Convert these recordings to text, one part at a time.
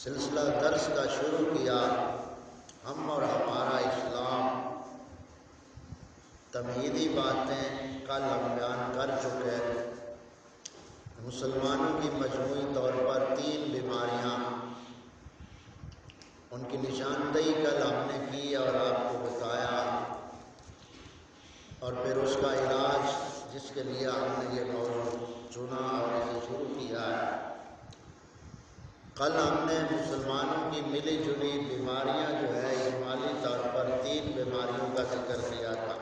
سلسلہ درس کا شروع کیا ہم اور ہمارا اسلام، تمہیدی باتیں کل ہم بیان کر چکے۔ مسلمانوں کی مجموعی طور پر 3 بیماریاں، ان کی نشاندہی کل ہم نے کی اور آپ کو بتایا، اور پھر اس کا علاج جس کے لیے ہم نے یہ موضوع چنا اور اسے شروع کیا ہے۔ کل ہم نے مسلمانوں کی ملی جلی بیماریاں جو ہے اجمالی طور پر 3 بیماریوں کا ذکر کیا تھا۔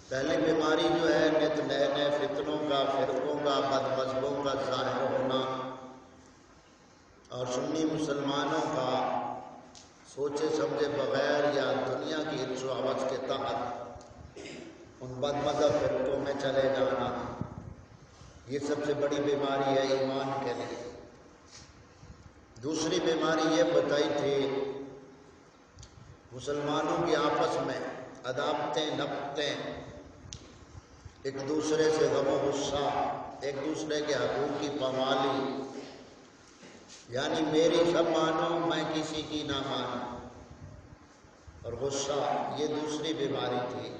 پہلی بیماری جو ہے نت نئے نئے فتنوں کا، فرقوں کا، بد مذہبوں کا ظاہر ہونا، اور سنی مسلمانوں کا سوچے سمجھے بغیر یا دنیا کی حرص و ہوس کے تحت ان بد مذہب فرقوں میں چلے جانا، یہ سب سے بڑی بیماری ہے ایمان کے لیے۔ دوسری بیماری یہ بتائی تھی مسلمانوں کی آپس میں عداوتیں، نفرتیں، ایک دوسرے سے غم و غصہ، ایک دوسرے کے حقوق کی پامالی، یعنی میری سب مانو میں کسی کی نہ مانوں، اور غصہ، یہ دوسری بیماری تھی۔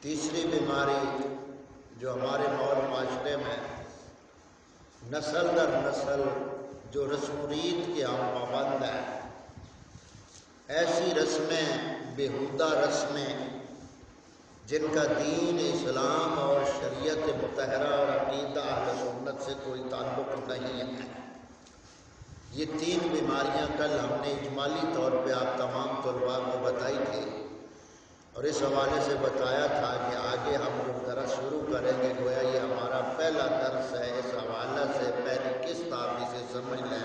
تیسری بیماری جو ہمارے ماحول معاشرے میں نسل در نسل جو رسم و ریت کے ہم پابند ہیں، ایسی رسمیں، بیہودہ رسمیں جن کا دین اسلام اور شریعت مطہرہ اور عقیدہ اہل سنت سے کوئی تعلق نہیں ہے، یہ 3 بیماریاں کل ہم نے اجمالی طور پہ آپ تمام طلباء کو بتائی تھی، اور اس حوالے سے بتایا تھا کہ آگے ہم جو درس شروع کریں گے گویا یہ ہمارا پہلا درس ہے۔ اس حوالے سے پہلی قسط آپ اسے سمجھ لیں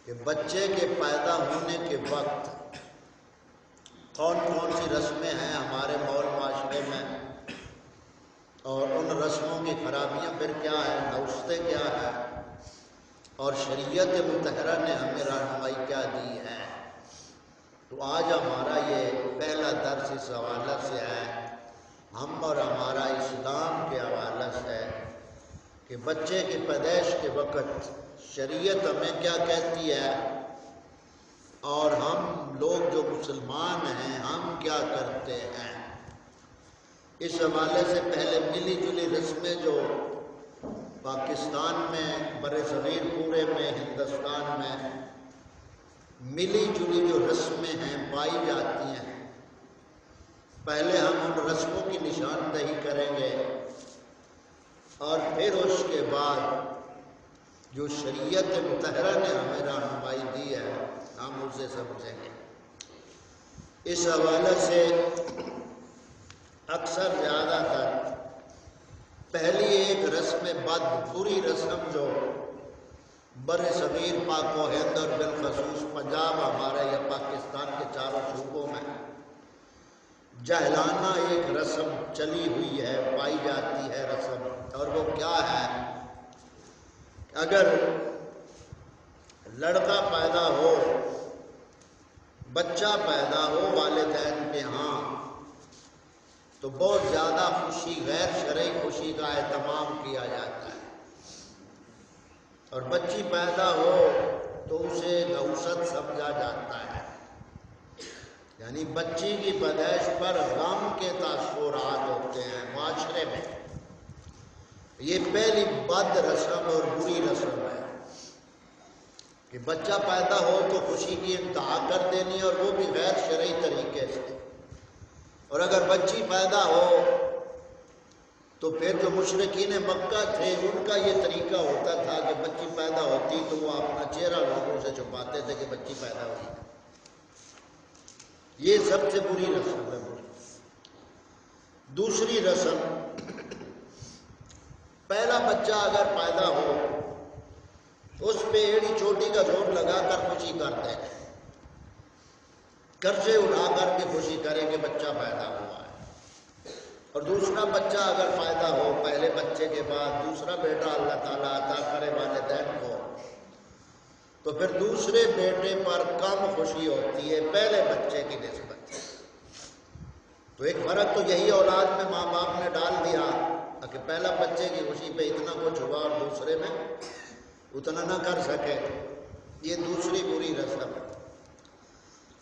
کہ بچے کے پیدا ہونے کے وقت کون کون سی رسمیں ہیں ہمارے ماحول معاشرے میں، اور ان رسموں کی خرابیاں پھر کیا ہیں، نوستیں کیا ہیں، اور شریعت مطہرہ نے ہمیں رہنمائی کیا دی ہے۔ تو آج ہمارا یہ پہلا درس اس حوالے سے ہے، ہم اور ہمارا اسلام کے حوالے سے، کہ بچے کی پیدائش کے وقت شریعت ہمیں کیا کہتی ہے، اور ہم لوگ جو مسلمان ہیں ہم کیا کرتے ہیں۔ اس حوالے سے پہلے ملی جلی رسمیں جو پاکستان میں، برصغیر پورے میں، ہندوستان میں ملی جلی جو رسمیں ہیں پائی جاتی ہیں، پہلے ہم ان رسموں کی نشاندہی کریں گے، اور پھر اس کے بعد جو شریعت مطہرہ نے ہمیں رہنمائی دی ہے ہم اسے سمجھیں گے۔ اس حوالے سے اکثر زیادہ تر پہلی ایک رسم بری رسم جو برصغیر پاک و ہند اور بالخصوص پنجاب ہمارے یا پاکستان کے چاروں صوبوں میں جاہلانہ ایک رسم چلی ہوئی ہے، پائی جاتی ہے رسم، اور وہ کیا ہے، اگر لڑکا پیدا ہو، بچہ پیدا ہو والدین کے ہاں، تو بہت زیادہ خوشی، غیر شرعی خوشی کا اہتمام کیا جاتا ہے، اور بچی پیدا ہو تو اسے نحوست سمجھا جاتا ہے، یعنی بچی کی پیدائش پر غم کے تاثرات ہوتے ہیں معاشرے میں۔ یہ پہلی بد رسم اور بری رسم ہے کہ بچہ پیدا ہو تو خوشی کی انتہا کر دینی، اور وہ بھی غیر شرعی طریقے سے، اور اگر بچی پیدا ہو تو پھر جو مشرکین مکہ تھے ان کا یہ طریقہ ہوتا تھا کہ بچی پیدا ہوتی تو وہ اپنا چہرہ لوگوں سے چھپاتے تھے کہ بچی پیدا ہوئی۔ یہ سب سے بری رسم ہے۔ دوسری رسم، پہلا بچہ اگر پیدا ہو تو اس پہ ایڑی چوٹی کا زور لگا کر خوشی کرتے ہیں، قرضے اٹھا کر کے خوشی کریں کہ بچہ پیدا ہوا ہے، اور دوسرا بچہ اگر پیدا ہو پہلے بچے کے بعد دوسرا بیٹا اللہ تعالیٰ عطا کرے والدین کو، تو پھر دوسرے بیٹے پر کم خوشی ہوتی ہے پہلے بچے کی نسبت۔ تو ایک فرق تو یہی اولاد میں ماں باپ نے ڈال دیا کہ پہلا بچے کی خوشی پہ اتنا کچھ ہوا اور دوسرے میں اتنا نہ کر سکے، یہ دوسری بری رسم ہے۔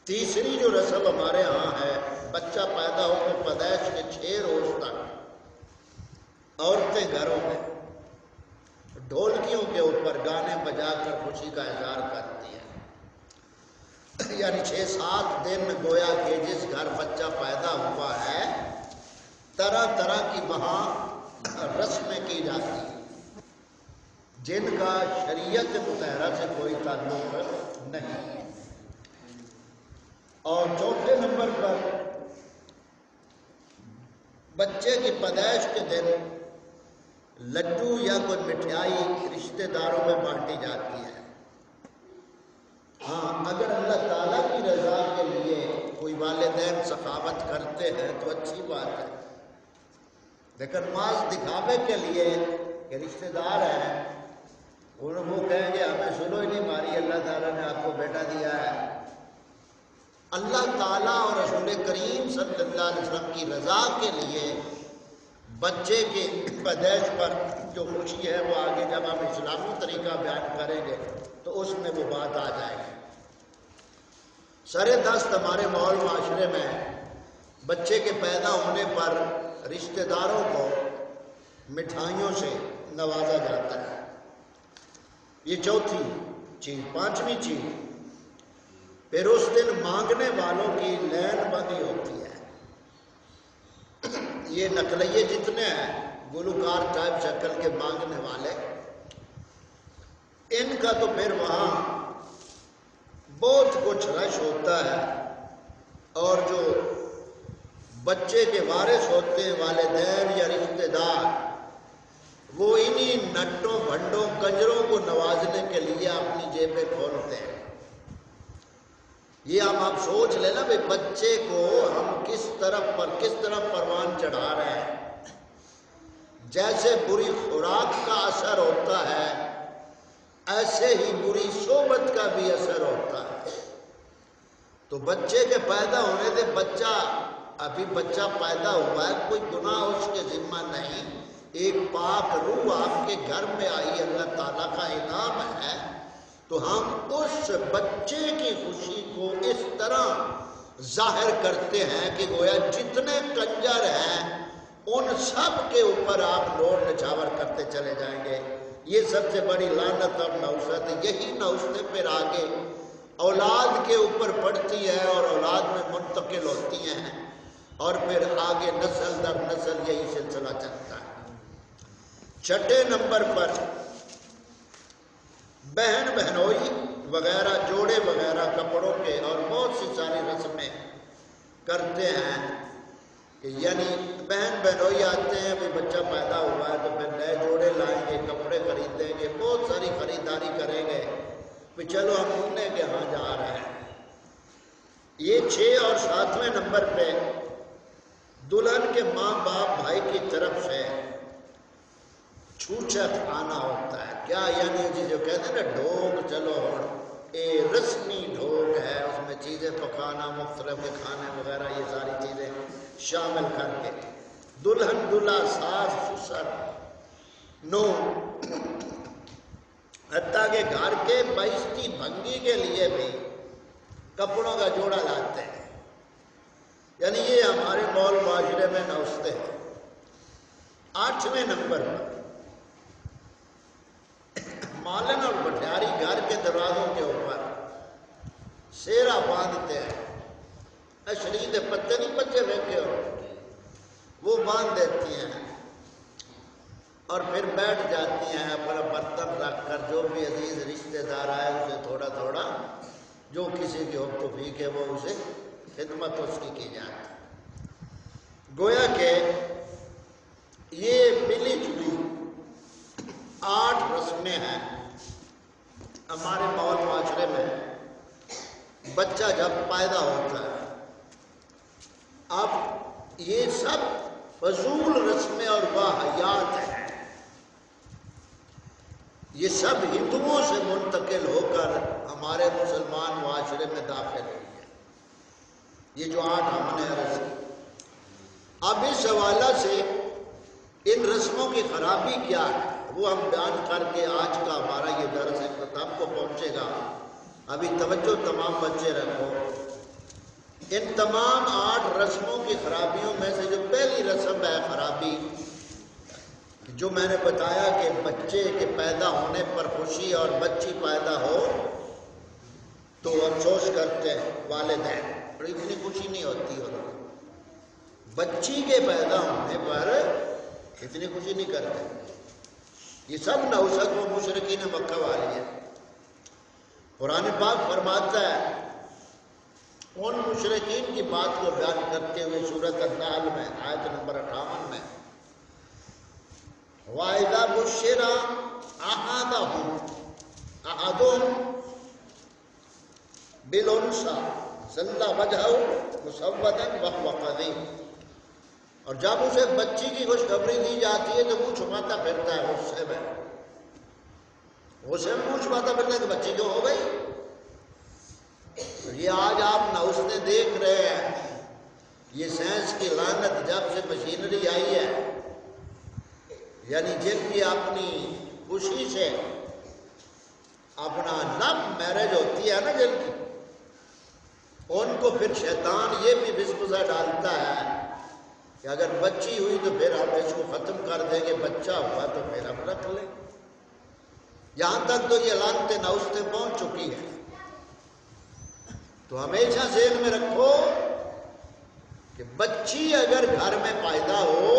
تیسری جو رسم ہمارے ہاں ہے، بچہ پیدا ہو تو پیدائش کے 6 روز تک عورتیں گھروں میں ڈھولکیوں کے اوپر گانے بجا کر خوشی کا اظہار کرتی ہیں، یعنی 6-7 دن گویا کہ جس گھر بچہ پیدا ہوا ہے طرح طرح کی وہاں رسمیں کی جاتی ہیں جن کا شریعت مطہرہ سے کوئی تعلق نہیں۔ اور چوتھے نمبر پر بچے کی پیدائش کے دن لڈو یا کوئی مٹھائی رشتہ داروں میں بانٹی جاتی ہے۔ ہاں، اگر اللہ تعالیٰ کی رضا کے لیے کوئی والدین سخاوت کرتے ہیں تو اچھی بات ہے، لیکن محض دکھاوے کے لیے کہ رشتہ دار ہیں وہ کہیں گے ہمیں سنو ہی نہیں، ہماری اللہ تعالیٰ نے آپ کو بیٹا دیا ہے۔ اللہ تعالیٰ اور رسول کریم صلی اللہ علیہ وسلم کی رضا کے لیے بچے کے پیدائش پر جو خوشی ہے وہ آگے جب ہم اسلامی طریقہ بیان کریں گے تو اس میں وہ بات آ جائے گی۔ سر دست ہمارے ماحول معاشرے میں بچے کے پیدا ہونے پر رشتہ داروں کو مٹھائیوں سے نوازا جاتا ہے، یہ چوتھی چیز۔ پانچویں چیز، پھر اس دن مانگنے والوں کی لین بندی ہوتی ہے۔ یہ نقلیے جتنے ہیں گلوکار ٹائپ شکل کے مانگنے والے، ان کا تو پھر وہاں بہت کچھ رش ہوتا ہے، اور جو بچے کے وارث ہوتے ہیں والدین یا رشتہ دار، وہ انہی نٹوں بھنڈوں کنجروں کو نوازنے کے لیے اپنی جیبیں کھولتے ہیں۔ یہ ہم آپ سوچ لیں نا بھائی، بچے کو ہم کس طرح پروان چڑھا رہے ہیں۔ جیسے بری خوراک کا اثر ہوتا ہے ایسے ہی بری صحبت کا بھی اثر ہوتا ہے۔ تو بچے کے پیدا ہونے سے ابھی بچہ پیدا ہوا ہے، کوئی گناہ اس کے ذمہ نہیں، ایک پاک روح آپ کے گھر میں آئی، اللہ تعالیٰ کا انعام ہے، تو ہم اس بچے کی خوشی کو اس طرح ظاہر کرتے ہیں کہ گویا جتنے کنجر ہیں ان سب کے اوپر آپ لوٹ نچھاور کرتے چلے جائیں گے۔ یہ سب سے بڑی لعنت اور نحوست ہے۔ یہی نحوستیں پھر آگے اولاد کے اوپر پڑتی ہے اور اولاد میں منتقل ہوتی ہیں، اور پھر آگے نسل در نسل یہی سلسلہ چلتا ہے۔ چھٹے نمبر پر بہن بہنوئی وغیرہ، جوڑے وغیرہ کپڑوں کے اور بہت سی ساری رسمیں کرتے ہیں کہ یعنی بہن بہنوئی آتے ہیں، بھی بچہ پیدا ہوا ہے تو پھر نئے جوڑے لائیں گے، کپڑے خریدیں گے، بہت ساری خریداری کریں گے، پھر چلو ہم انہیں کے ہاں جا رہے ہیں۔ یہ 6 اور 7ویں نمبر پہ دلہن کے ماں باپ بھائی کی طرف سے چھوچت آنا ہوتا ہے۔ کیا یعنی جو کہتے ہیں نا ڈھوک، چلو رسمی ڈھوک ہے، اس میں چیزیں پکانا، مختلف کے کھانے وغیرہ، یہ ساری چیزیں شامل کر کے دلہن دلہا ساس سسر نو، حتیٰ کہ گھر کے بائستی بھنگی کے لیے بھی کپڑوں کا جوڑا لاتے ہیں۔ یعنی یہ ہمارے مول معاشرے میں نوستے ہیں۔ 8ویں نمبر پر مالن اور بٹیاری گھر کے دروازوں کے اوپر سیرا باندھتے ہیں، اشرید پتے نہیں بچے رکھے ہو، وہ باندھ دیتی ہیں اور پھر بیٹھ جاتی ہیں اپنا برتن رکھ کر، جو بھی عزیز رشتہ دار آئے اسے تھوڑا تھوڑا جو کسی کی حق توفیق ہے وہ اسے خدمت اس کی جاتی ہے۔ گویا کہ یہ ملی جلی 8 رسمیں ہیں ہمارے ماحول معاشرے میں بچہ جب پیدا ہوتا ہے۔ اب یہ سب فضول رسمیں اور واہیات ہیں، یہ سب ہندوؤں سے منتقل ہو کر ہمارے مسلمان معاشرے میں داخل ہوئی ہے۔ یہ جو 8 ہم نے عرض کی، اب اس حوالہ سے ان رسموں کی خرابی کیا ہے وہ ہم بیان کر کے آج کا ہمارا یہ درس اختتام کو پہنچے گا۔ ابھی توجہ تمام بچے رکھو۔ ان تمام 8 رسموں کی خرابیوں میں سے جو پہلی رسم ہے خرابی، جو میں نے بتایا کہ بچے کے پیدا ہونے پر خوشی اور بچی پیدا ہو تو افسوس کرتے ہیں والدین، اور اتنی خوشی نہیں ہوتی ہے۔ بچی کے پیدا ہونے پر اتنی خوشی نہیں کرتے۔ یہ سب نوسط و مشرکین مکہ والی ہے۔ قرآن پاک فرماتا ہے ان مشرکین کی بات کو بیان کرتے ہوئے سورۃ النحل میں آیت نمبر 58 میں وَإِذَا بُشِّرَ أَحَدُهُمْ بِالْأُنثَىٰ ظَلَّ وَجْهُهُ مُسْوَدًّا وَهُوَ كَظِيمٌ، اور جب اسے بچی کی خوشخبری دی جاتی ہے تو منہ چھپاتا پھرتا ہے غصے میں، منہ چھپاتا پھرتا ہے کہ بچی کیوں ہو گئی۔ یہ آج آپ نوسطیں دیکھ رہے ہیں، یہ سائنس کی لعنت جب سے مشینری آئی ہے، یعنی جن کی اپنی خوشی سے اپنا لو میرج ہوتی ہے نا جن کی، ان کو پھر شیطان یہ بھی وسوسہ ڈالتا ہے کہ اگر بچی ہوئی تو پھر ہم اس کو ختم کر دیں گے، بچہ ہوا تو پھر ہم رکھ لیں۔ یہاں تک تو یہ لعنتیں نوسطیں پہنچ چکی ہیں۔ تو ہمیشہ ذہن میں رکھو کہ بچی اگر گھر میں پیدا ہو،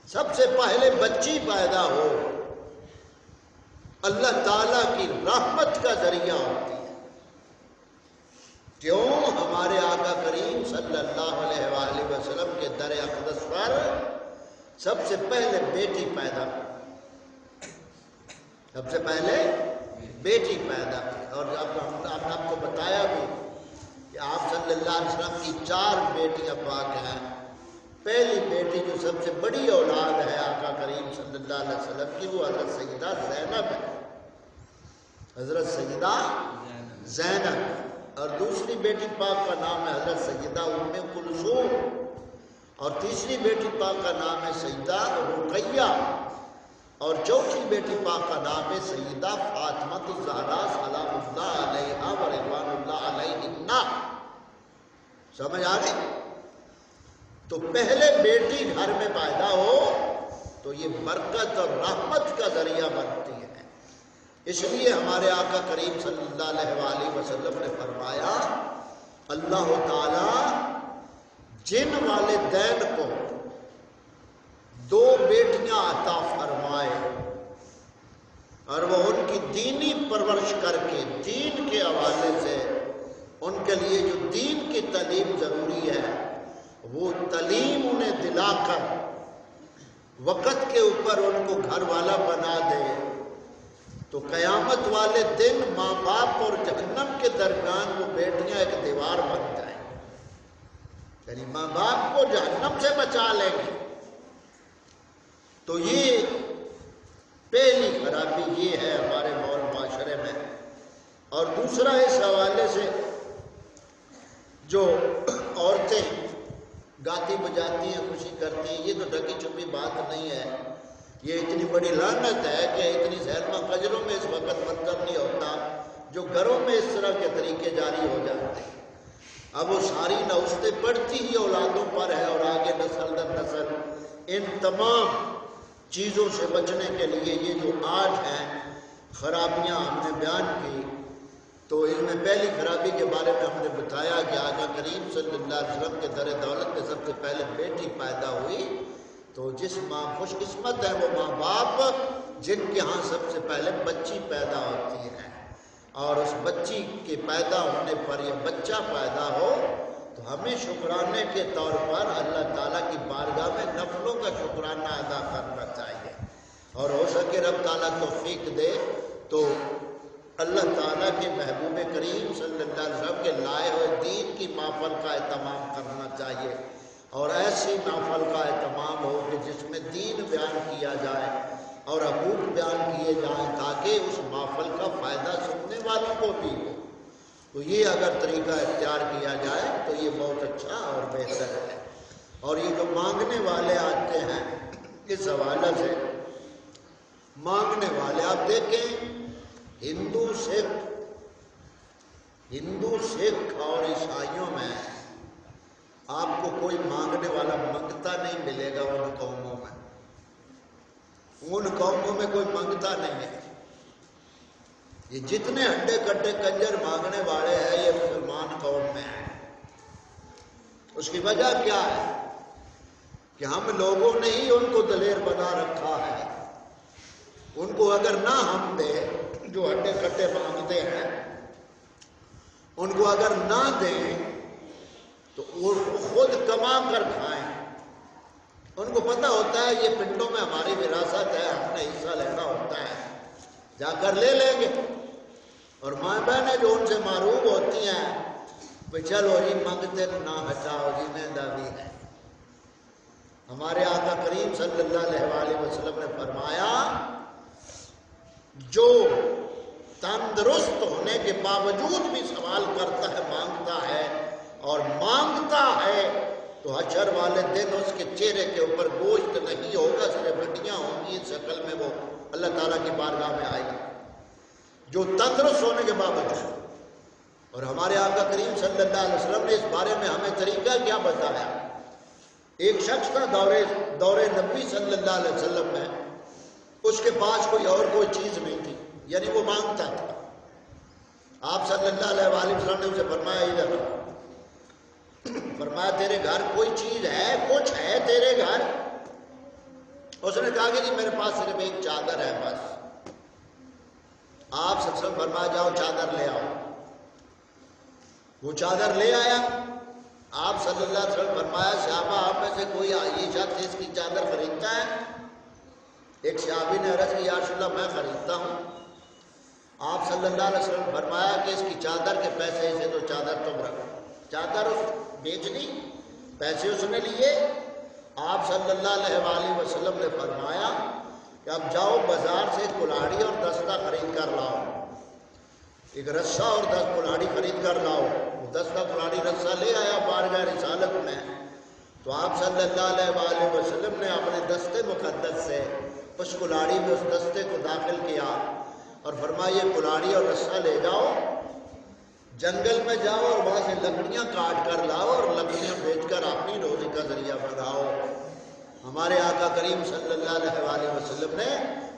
سب سے پہلے بچی پیدا ہو اللہ تعالیٰ کی رحمت کا ذریعہ ہوتی ہے۔ کیوں؟ ہمارے آقا کریم صلی اللہ علیہ وآلہ وسلم کے در اقدس پر سب سے پہلے بیٹی پیدا کی، سب سے پہلے بیٹی پیدا کی۔ اور اب آپ کو بتایا بھی کہ آپ صلی اللہ علیہ وسلم کی 4 بیٹیاں پاک ہیں۔ پہلی بیٹی جو سب سے بڑی اولاد ہے آقا کریم صلی اللہ علیہ وسلم کی، وہ حضرت سیدہ زینب ہے، حضرت سیدہ زینب۔ اور دوسری بیٹی پاک کا نام ہے حضرت سیدہ ام کلثوم، اور تیسری بیٹی پاک کا نام ہے سیدہ رقیہ، اور چوتھی بیٹی پاک کا نام ہے سیدہ فاطمہ الزہرا سلام اللہ علیہا و رضوان اللہ علیہا۔ سمجھ آ گئی؟ تو پہلے بیٹی گھر میں پیدا ہو تو یہ برکت اور رحمت کا ذریعہ بنتی ہے۔ اس لیے ہمارے آقا کریم صلی اللہ علیہ وآلہ وسلم نے فرمایا اللہ تعالی جن والدین کو 2 بیٹیاں عطا فرمائے اور وہ ان کی دینی پرورش کر کے دین کے حوالے سے ان کے لیے جو دین کی تعلیم ضروری ہے وہ تعلیم انہیں دلا کر وقت کے اوپر ان کو گھر والا بنا دے تو قیامت والے دن ماں باپ اور جہنم کے درمیان وہ بیٹیاں ایک دیوار بن جائیں، یعنی ماں باپ کو جہنم سے بچا لیں گے۔ تو یہ پہلی خرابی یہ ہے ہمارے معاشرے میں۔ اور دوسرا اس حوالے سے جو عورتیں گاتی بجاتی ہیں، خوشی کرتی ہیں، یہ تو ڈھکی چھپی بات نہیں ہے، یہ اتنی بڑی لعنت ہے کہ اتنی سینما قجروں میں اس وقت منظر نہیں ہوتا جو گھروں میں اس طرح کے طریقے جاری ہو جاتے ہیں۔ اب وہ ساری نوسطیں پڑتی ہی اولادوں پر ہے، اور آگے نسل در نسل ان تمام چیزوں سے بچنے کے لیے یہ جو 8 ہیں خرابیاں ہم نے بیان کی، تو ان میں پہلی خرابی کے بارے میں ہم نے بتایا کہ آقا کریم صلی اللہ علیہ وسلم کے در دولت میں سب سے پہلے بیٹی پیدا ہوئی، تو جس ماں خوش قسمت ہے وہ ماں باپ جن کے ہاں سب سے پہلے بچی پیدا ہوتی ہے، اور اس بچی کے پیدا ہونے پر یہ بچہ پیدا ہو تو ہمیں شکرانے کے طور پر اللہ تعالیٰ کی بارگاہ میں نفلوں کا شکرانہ ادا کرنا چاہیے، اور ہو سکے رب تعالیٰ توفیق دے تو اللہ تعالیٰ کے محبوب کریم صلی اللہ علیہ وسلم کے لائے ہوئے دین کی محفل کا اہتمام کرنا چاہیے، اور ایسی محفل کا اہتمام ہو کہ جس میں دین بیان کیا جائے اور حقوق بیان کیے جائیں تاکہ اس محفل کا فائدہ سننے والوں کو بھی ہو۔ تو یہ اگر طریقہ اختیار کیا جائے تو یہ بہت اچھا اور بہتر ہے۔ اور یہ جو مانگنے والے آتے ہیں اس حوالے سے، مانگنے والے آپ دیکھیں ہندو سکھ اور عیسائیوں میں آپ کو کوئی مانگنے والا منگتا نہیں ملے گا۔ ان قوموں میں کوئی منگتا نہیں ہے۔ یہ جتنے ہڈے کٹے کنجر مانگنے والے ہیں یہ مسلمان قوم میں ہیں۔ اس کی وجہ کیا ہے کہ ہم لوگوں نے ہی ان کو دلیر بنا رکھا ہے۔ ان کو اگر نہ ہم دیں جو ہڈے کٹے مانگتے ہیں، ان کو اگر نہ دیں تو وہ خود کما کر کھائیں۔ ان کو پتہ ہوتا ہے یہ پنڈوں میں ہماری وراثت ہے، ہم نے حصہ لینا ہوتا ہے، جا کر لے لیں گے۔ اور ماں بہنیں جو ان سے معروف ہوتی ہیں کہ چلو جی منگتے نہ ہٹاؤ جی مہنگا بھی ہے۔ ہمارے آقا کریم صلی اللہ علیہ وسلم نے فرمایا جو تندرست ہونے کے باوجود بھی سوال کرتا ہے، مانگتا ہے اور مانگتا ہے تو حشر والے دن اس کے چہرے کے اوپر گوشت نہیں ہوگا، صرف ہڈیاں ہوں گی۔ اس شکل میں وہ اللہ تعالیٰ کی بارگاہ میں آئے گا جو تندرست ہونے کے باوجود۔ اور ہمارے آقا کریم صلی اللہ علیہ وسلم نے اس بارے میں ہمیں طریقہ کیا بتایا۔ ایک شخص تھا دور نبی صلی اللہ علیہ وسلم میں، اس کے پاس کوئی اور کوئی چیز نہیں تھی، یعنی وہ مانگتا تھا۔ آپ صلی اللہ علیہ وسلم نے اسے فرمایا ادھر، فرمایا تیرے گھر کوئی چیز ہے، کچھ ہے تیرے گھر؟ اس نے کہا کہ جی میرے پاس صرف ایک چادر ہے بس۔ آپ صلی اللہ علیہ وسلم فرمایا جاؤ چادر لے آؤ۔ وہ چادر لے آیا۔ آپ صلی اللہ علیہ وسلم فرمایا صحابہ آپ میں سے کوئی یہ شخص اس کی چادر خریدتا ہے؟ ایک صحابی نے عرض کی یا رسول اللہ میں خریدتا ہوں۔ آپ صلی اللہ علیہ وسلم فرمایا کہ اس کی چادر کے پیسے سے تو چادر تم رکھو۔ چادر اس بیچ لی، پیسے اس نے لیے۔ آپ صلی اللہ علیہ وسلم نے فرمایا کہ اب جاؤ بازار سے کلاڑی اور دستہ خرید کر لاؤ، ایک رسہ اور 10 کلاڑی خرید کر لاؤ۔ 10 کلاڑی رسہ لے آیا بارگاہ رسالت میں، تو آپ صلی اللہ علیہ وسلم نے اپنے دستے مقدس سے اس کلاڑی میں اس دستے کو داخل کیا اور فرمایا یہ کلاڑی اور رسہ لے جاؤ، جنگل میں جاؤ اور وہاں سے لکڑیاں کاٹ کر لاؤ اور لکڑیاں بیچ کر اپنی روزی کا ذریعہ بناؤ۔ ہمارے آقا کریم صلی اللہ علیہ وسلم نے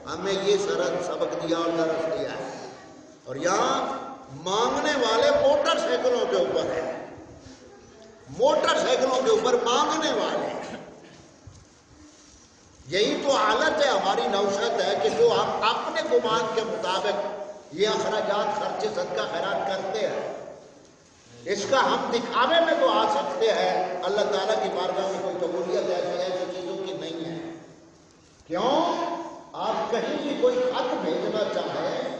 ہمیں یہ سبق دیا اور درس دیا ہے۔ اور یہاں مانگنے والے موٹر سائیکلوں کے اوپر ہیں، موٹر سائیکلوں کے اوپر مانگنے والے ہیں۔ یہی تو حالت ہے ہماری نوشت ہے کہ جو ہم اپنے گمان کے مطابق یہ اخراجات خرچے صدقہ خیرات کرتے ہیں، اس کا ہم دکھاوے میں تو آ سکتے ہیں، اللہ تعالیٰ کی بارگاہ میں کوئی قبولیت ایسی چیزوں کی نہیں ہے۔ کیوں؟ آپ کہیں بھی کوئی خط بھیجنا چاہیں،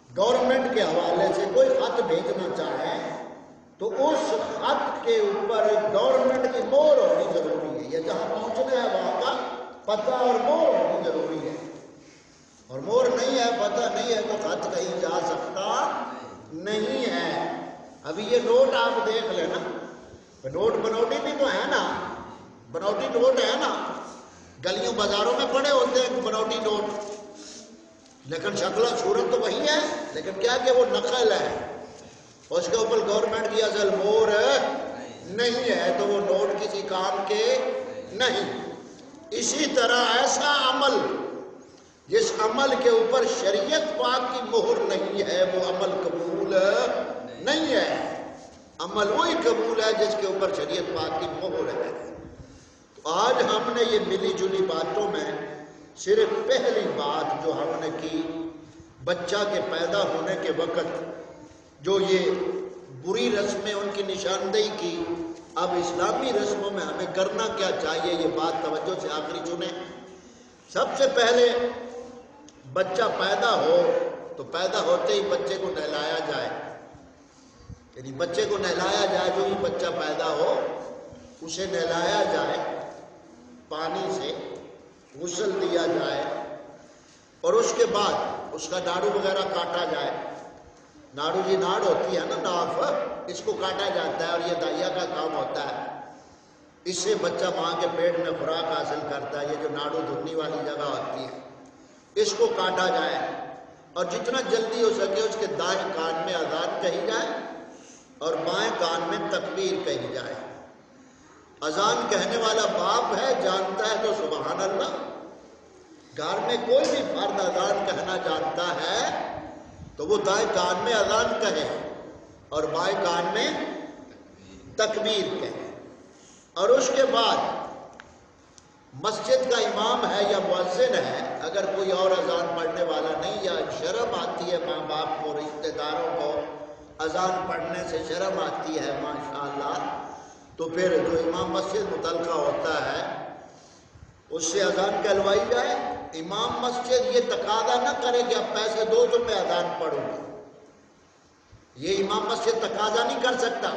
گورنمنٹ کے حوالے سے کوئی خط بھیجنا چاہیں تو اس خط کے اوپر گورنمنٹ کی مہر ہونی ضروری ہے، یا جہاں پہنچنا ہے وہاں کا پتہ اور مہر ہونی ضروری ہے۔ اور مہر نہیں ہے، پتہ نہیں ہے تو خط کہیں جا سکتا نہیں ہے۔ ابھی یہ نوٹ آپ دیکھ لینا، نوٹ بنوٹی بھی تو ہے نا، بنوٹی نوٹ ہے نا، گلیوں بازاروں میں پڑے ہوتے ہیں بنوٹی نوٹ، لیکن شکل و صورت تو وہی ہے، لیکن کیا کہ وہ نقل ہے، اس کے اوپر گورنمنٹ کی اصل مہر نہیں ہے، تو وہ نوٹ کسی کام کے نہیں۔ اسی طرح ایسا عمل جس عمل کے اوپر شریعت پاک کی مہر نہیں ہے وہ عمل قبول نہیں ہے۔ عمل وہی قبول ہے جس کے اوپر شریعت پاک کی مہر ہے۔ تو آج ہم نے یہ ملی جلی باتوں میں صرف پہلی بات جو ہم نے کی، بچہ کے پیدا ہونے کے وقت جو یہ بری رسمیں ان کی نشاندہی کی، اب اسلامی رسموں میں ہمیں کرنا کیا چاہیے، یہ بات توجہ سے آخری چنیں۔ سب سے پہلے بچہ پیدا ہو تو پیدا ہوتے ہی بچے کو نہلایا جائے، یعنی بچے کو نہلایا جائے، جو ہی بچہ پیدا ہو اسے نہلایا جائے، پانی سے غسل دیا جائے، اور اس کے بعد اس کا ناڑو وغیرہ کاٹا جائے۔ ناڑو جی ناڑ ہوتی ہے نا، ناف، اس کو کاٹا جاتا ہے اور یہ دائیا کا کام ہوتا ہے۔ اس سے بچہ ماں کے پیٹ میں خوراک حاصل کرتا ہے. یہ جو ناڑو دھنی والی جگہ ہوتی ہے اس کو کاٹا جائے اور جتنا جلدی ہو سکے اس کے دائیں کان میں اذان کہی جائے اور بائیں کان میں تکبیر کہی جائے. اذان کہنے والا باپ ہے جانتا ہے تو سبحان اللہ. گھر میں کوئی بھی فرد اذان کہنا جانتا ہے تو وہ دائیں کان میں اذان کہے اور بائیں کان میں تکبیر کہے. اور اس کے بعد مسجد کا امام ہے یا مؤذن ہے، اگر کوئی اور اذان پڑھنے والا نہیں یا شرم آتی ہے ماں باپ کو، رشتہ داروں کو اذان پڑھنے سے شرم آتی ہے ماشاءاللہ، تو پھر جو امام مسجد متعلقہ ہوتا ہے اس سے اذان کہلوائی جائے. امام مسجد یہ تقاضا نہ کرے کہ اب پیسے دو تو میں اذان پڑھوں گا. یہ امام مسجد تقاضا نہیں کر سکتا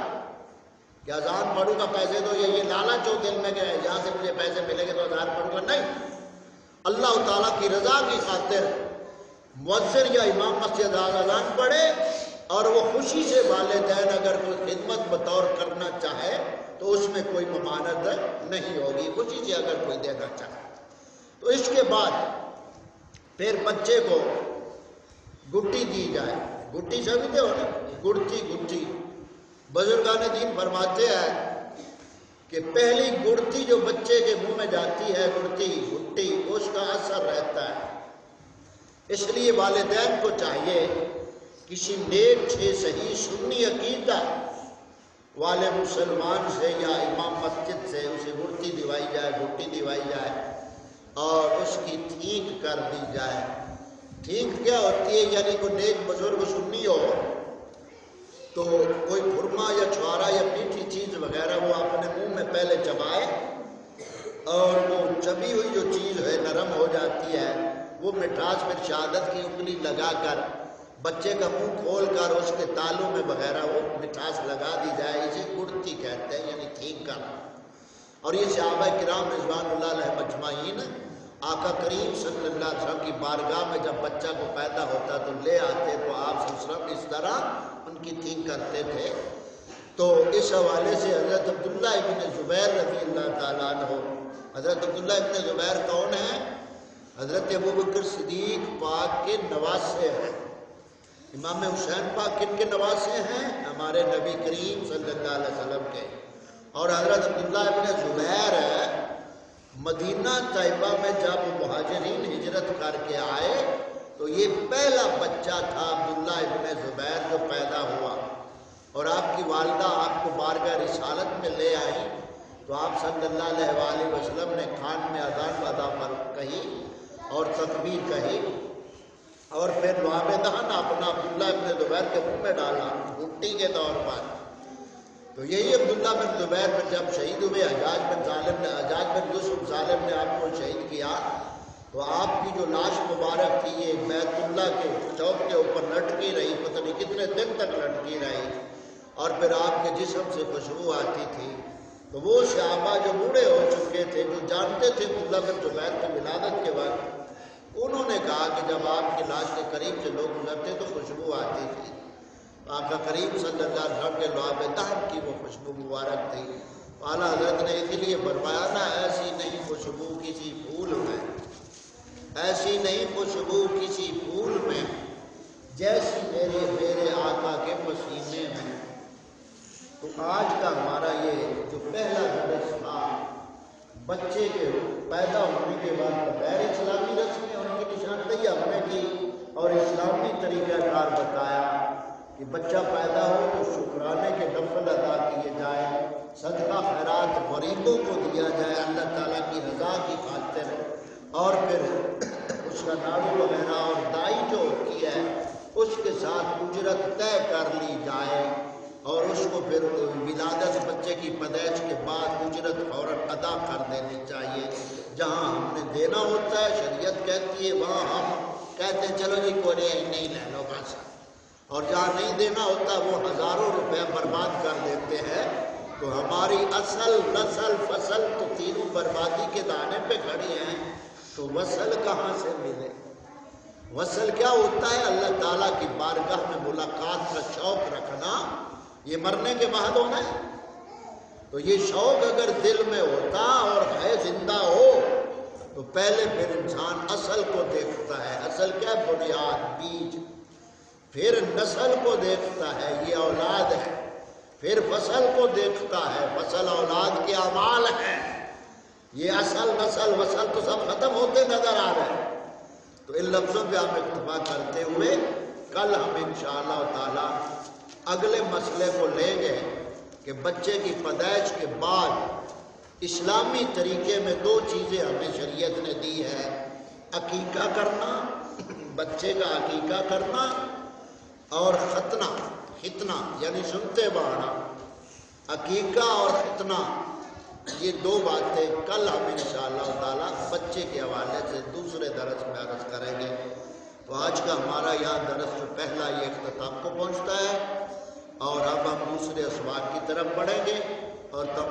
کہ اذان پڑھوں گا پیسے دو. یہ لالچ ہو دل میں کہ یہاں سے مجھے پیسے ملیں گے تو اذان پڑھوں گا. نہیں، اللہ تعالیٰ کی رضا کی خاطر مؤذن یا امام مسجد اذان پڑھے اور وہ خوشی سے والدین اگر کوئی خدمت بطور کرنا چاہے تو اس میں کوئی ممانعت نہیں ہوگی، خوشی سے اگر کوئی دینا چاہے. تو اس کے بعد پھر بچے کو گٹی دی جائے. گٹی سمجھتے ہو نا، گڑتی. بزرگان دین فرماتے ہیں کہ پہلی گڑتی جو بچے کے منہ میں جاتی ہے، گٹی اس کا اثر رہتا ہے. اس لیے والدین کو چاہیے کسی نیک صحیح سنی عقیدہ والے مسلمان سے یا امام مسجد سے اسے گڑتی دوائی جائے، گٹی دوائی جائے اور اس کی ٹھیک کر دی جائے. ٹھیک کیا ہوتی ہے؟ یعنی کوئی نیک بزرگ سنی ہو تو کوئی خرما یا چھوارا یا میٹھی چیز وغیرہ وہ اپنے منہ میں پہلے چبائے اور وہ چبی ہوئی جو چیز ہے نرم ہو جاتی ہے، وہ مٹھاس پھر شہادت کی انگلی لگا کر بچے کا منہ کھول کر اس کے تالوں میں وغیرہ وہ مٹھاس لگا دی جائے. اسے گڑتی کہتے ہیں، یعنی ٹھیک کرنا. اور یہ صحابہ کرام رضوان اللہ علیہ مجمعین آقا کریم صلی اللہ علیہ وسلم کی بارگاہ میں جب بچہ کو پیدا ہوتا تو لے آتے تو آپ صلی اللہ علیہ وسلم اس طرح ان کی ٹھیک کرتے تھے. تو اس حوالے سے حضرت عبداللہ ابن زبیر رضی اللہ تعالیٰ عنہ، حضرت عبداللہ ابن زبیر کون ہیں؟ حضرت ابوبکر صدیق پاک کے نواسے ہیں. امام حسین پاک کن کے نواسے ہیں؟ ہمارے نبی کریم صلی اللہ علیہ وسلم کے. اور حضرت عبداللہ ابن زبیر مدینہ طیبہ میں جب مہاجرین ہجرت کر کے آئے تو یہ پہلا بچہ تھا عبداللہ ابن زبیر جو پیدا ہوا. اور آپ کی والدہ آپ کو بارگاہ رسالت میں لے آئی تو آپ صلی اللہ علیہ وآلہ وسلم نے کان میں اذان ادا پر کہی اور تکبیر کہی اور پھر لعاب دہن اپنا عبداللہ ابن زبیر کے منہ میں ڈالا گھٹی کے طور پر. تو یہی عبداللہ بن زبیر پر جب شہید ہوئے، حجاج بن یوسف ظالم نے آپ کو شہید کیا تو آپ کی جو لاش مبارک تھی یہ بیت اللہ کے چوک کے اوپر لٹکی رہی، پتہ نہیں کتنے دن تک لٹکی رہی اور پھر آپ کے جسم سے خوشبو آتی تھی. تو وہ صحابہ جو بوڑھے ہو چکے تھے، جو جانتے تھے عبداللہ بن زبیر کی ولادت کے وقت، انہوں نے کہا کہ جب آپ کی لاش کے قریب سے لوگ گزرتے تو خوشبو آتی تھی. آقا کریم صلی اللہ علیہ وسلم کے لعاب دہن کی وہ خوشبو مبارک تھی. اعلیٰ حضرت نے اسی لیے فرمایا نا، ایسی نہیں خوشبو کسی پھول میں، ایسی نہیں خوشبو کسی پھول میں جیسی میرے آقا کے پسینے میں. تو آج کا ہمارا یہ جو پہلا درس تھا بچے کے پیدا ہونے کے بعد بغیر اسلامی رسمیں ان کی نشاندہی ہم نے کی اور اسلامی طریقہ کار بتایا کہ بچہ پیدا ہو تو شکرانے کے نفل ادا کیے جائیں، صدقہ خیرات غریبوں کو دیا جائے اللہ تعالیٰ کی رضا کی خاطر، اور پھر اس کا ناڑو وغیرہ اور دائی جو ہوتی ہے اس کے ساتھ اجرت طے کر لی جائے اور اس کو پھر ولادت بچے کی پیدائش کے بعد اجرت فوراً ادا کر دینی چاہیے. جہاں ہم نے دینا ہوتا ہے شریعت کہتی ہے وہاں ہم کہتے ہیں چلو جی کوئی نہیں لے لو بس، اور جہاں نہیں دینا ہوتا وہ ہزاروں روپے برباد کر دیتے ہیں. تو ہماری اصل نسل فصل تو تینوں بربادی کے دانے پہ کھڑی ہیں، تو وصل کہاں سے ملے؟ وصل کیا ہوتا ہے؟ اللہ تعالیٰ کی بارگاہ میں ملاقات کا شوق رکھنا. یہ مرنے کے بعد ہونا ہے. تو یہ شوق اگر دل میں ہوتا اور ہے زندہ ہو تو پہلے پھر انسان اصل کو دیکھتا ہے. اصل کیا؟ بنیاد، بیج. پھر نسل کو دیکھتا ہے، یہ اولاد ہے. پھر فصل کو دیکھتا ہے، فصل اولاد کے اعمال ہیں. یہ اصل، نسل، وصل تو سب ختم ہوتے نظر آ رہے ہیں. تو ان لفظوں پہ ہم اکتفا کرتے ہوئے کل ہم انشاءاللہ تعالی اگلے مسئلے کو لیں گے کہ بچے کی پیدائش کے بعد اسلامی طریقے میں 2 چیزیں ہمیں شریعت نے دی ہے: عقیقہ کرنا، بچے کا عقیقہ کرنا، اور ختنہ یعنی سنتے بڑھانا. عقیقہ اور ختنہ، یہ 2 باتیں کل ہم انشاءاللہ تعالی بچے کے حوالے سے دوسرے درس میں عرض کریں گے. تو آج کا ہمارا یہاں درس جو پہلا یہ اختتام کو پہنچتا ہے، اور اب ہم دوسرے اسباق کی طرف بڑھیں گے اور تمام